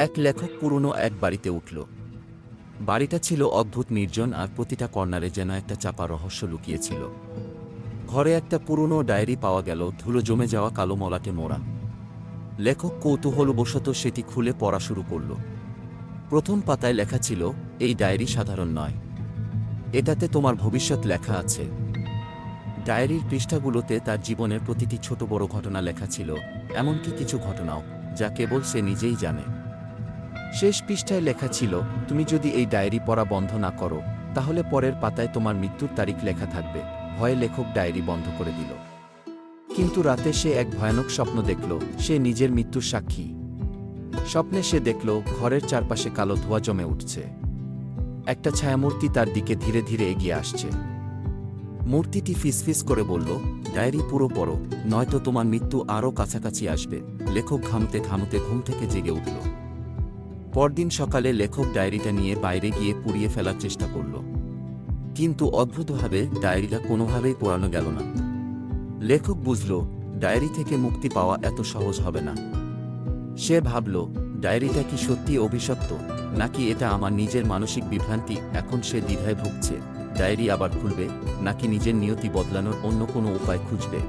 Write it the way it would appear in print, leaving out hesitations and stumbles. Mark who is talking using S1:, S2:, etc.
S1: এক লেখক পুরনো এক বাড়িতে উঠল। বাড়িটা ছিল অদ্ভুত নির্জন, আর প্রতিটা কর্নারে যেন একটা চাপা রহস্য লুকিয়েছিল। ঘরে একটা পুরনো ডায়েরি পাওয়া গেল, ধুলো জমে যাওয়া কালো মলাটে মোড়া। লেখক কৌতূহলবশত সেটি খুলে পড়া শুরু করল। প্রথম পাতায় লেখা ছিল, এই ডায়েরি সাধারণ নয়, এটাতে তোমার ভবিষ্যৎ লেখা আছে। ডায়েরির পৃষ্ঠাগুলোতে তার জীবনের প্রতিটি ছোট বড় ঘটনা লেখা ছিল, এমনকি কিছু ঘটনাও যা কেবল সে নিজেই জানে। শেষ পৃষ্ঠায় লেখা ছিল, তুমি যদি এই ডায়েরি পড়া বন্ধ না করো, তাহলে পরের পাতায় তোমার মৃত্যুর তারিখ লেখা থাকবে। ভয়ে লেখক ডায়েরি বন্ধ করে দিল। কিন্তু রাতে সে এক ভয়ানক স্বপ্ন দেখল, সে নিজের মৃত্যুর সাক্ষী। স্বপ্নে সে দেখল ঘরের চারপাশে কালো ধোঁয়া জমে উঠছে। একটা ছায়ামূর্তি তার দিকে ধীরে ধীরে এগিয়ে আসছে। মূর্তিটি ফিসফিস করে বলল, ডায়েরি পুরো পড়ো, নয়তো তোমার মৃত্যু আরও কাছাকাছি আসবে। লেখক ঘামতে ঘামতে ঘুম থেকে জেগে উঠল। পরদিন সকালে লেখক ডায়েরিটা নিয়ে বাইরে গিয়ে পুড়িয়ে ফেলার চেষ্টা করল, কিন্তু অদ্ভুতভাবে ডায়েরিটা কোনোভাবেই পোড়ানো গেল না। লেখক বুঝল, ডায়েরি থেকে মুক্তি পাওয়া এত সহজ হবে না। সে ভাবল, ডায়েরিটা কি সত্যি অভিশপ্ত, নাকি এটা আমার নিজের মানসিক বিভ্রান্তি। এখন সে দ্বিধায় ভুগছে, ডায়েরি আবার খুলবে নাকি নিজের নিয়তি বদলানোর অন্য কোনো উপায় খুঁজবে।